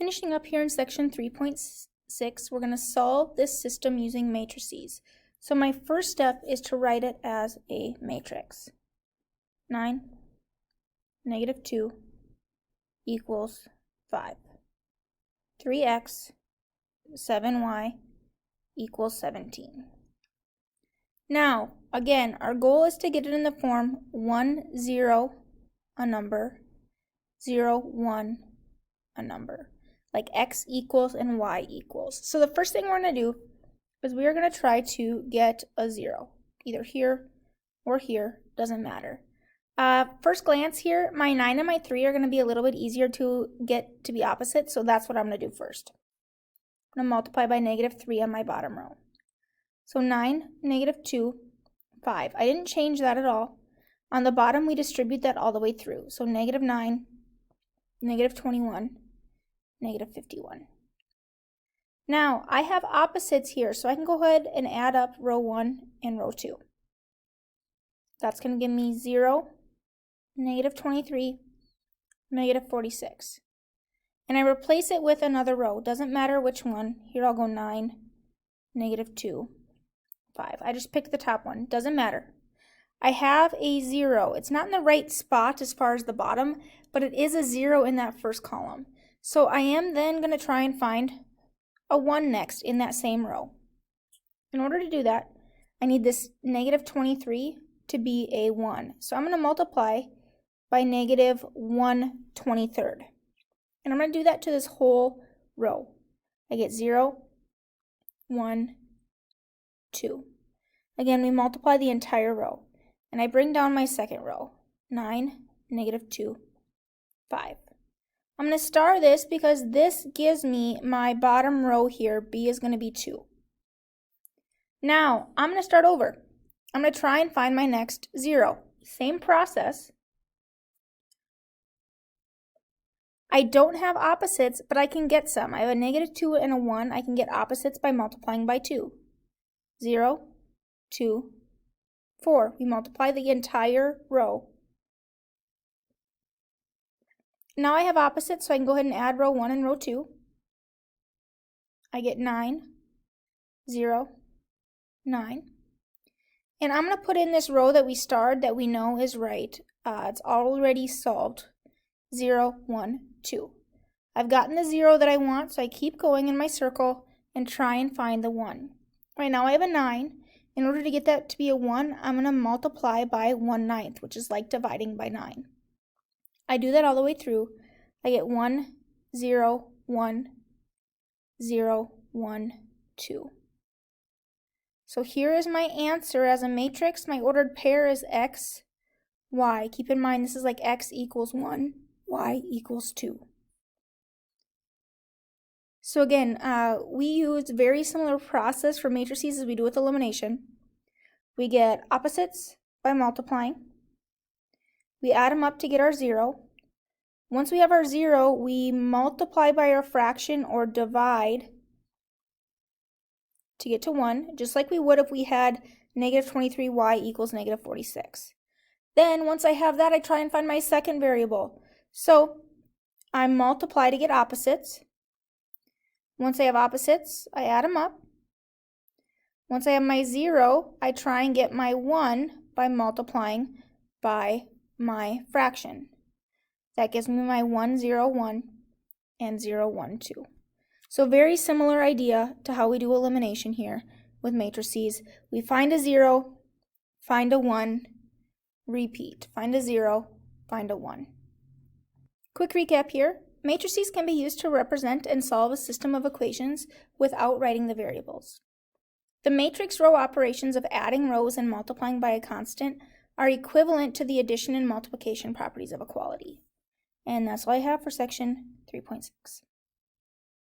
Finishing up here in section 3.6, we're going to solve this system using matrices. So my first step is to write it as a matrix. 9, negative 2 equals 5. 3x, 7y equals 17. Now, again, our goal is to get it in the form 1, 0, a number, 0, 1, a number, like x equals and y equals. So the first thing we're going to do is we are going to try to get a 0, either here or here, doesn't matter. First glance here, my 9 and my 3 are going to be a little bit easier to get to be opposite, so that's what I'm going to do first. I'm going to multiply by negative 3 on my bottom row. So 9, negative 2, 5. I didn't change that at all. On the bottom, we distribute that all the way through. So negative 9, negative 21, negative 51. Now, I have opposites here, so I can go ahead and add up row 1 and row 2. That's going to give me 0, negative 23, negative 46. And I replace it with another row. Doesn't matter which one. Here I'll go 9, negative 2, 5. I just picked the top one. Doesn't matter. I have a 0. It's not in the right spot as far as the bottom, but it is a 0 in that first column. So I am then going to try and find a 1 next in that same row. In order to do that, I need this negative 23 to be a 1. So I'm going to multiply by negative 1/23. And I'm going to do that to this whole row. I get 0, 1, 2. Again, we multiply the entire row. And I bring down my second row. 9, negative 2, 5. I'm going to star this because this gives me my bottom row here. B is going to be 2. Now, I'm going to start over. I'm going to try and find my next 0. Same process. I don't have opposites, but I can get some. I have a negative 2 and a 1. I can get opposites by multiplying by 2. 0, 2, 4. We multiply the entire row. Now I have opposites, so I can go ahead and add row 1 and row 2. I get 9, 0, 9. And I'm going to put in this row that we starred that we know is right. It's already solved. 0, 1, 2. I've gotten the 0 that I want, so I keep going in my circle and try and find the 1. Right now I have a 9. In order to get that to be a 1, I'm going to multiply by 1/9, which is like dividing by 9. I do that all the way through. I get 1, 0, 1, 0, 1, 2. So here is my answer as a matrix. My ordered pair is x, y. Keep in mind this is like x equals 1, y equals 2. So again, we use a very similar process for matrices as we do with elimination. We get opposites by multiplying. We add them up to get our 0. Once we have our 0, we multiply by our fraction or divide to get to 1, just like we would if we had negative 23y equals negative 46. Then once I have that, I try and find my second variable. So I multiply to get opposites. Once I have opposites, I add them up. Once I have my 0, I try and get my 1 by multiplying by my fraction. That gives me my 1, 0, 1 and 0, 1, 2. So very similar idea to how we do elimination here with matrices. We find a 0, find a 1, repeat. Find a 0, find a 1. Quick recap here. Matrices can be used to represent and solve a system of equations without writing the variables. The matrix row operations of adding rows and multiplying by a constant are equivalent to the addition and multiplication properties of equality. And that's all I have for section 3.6.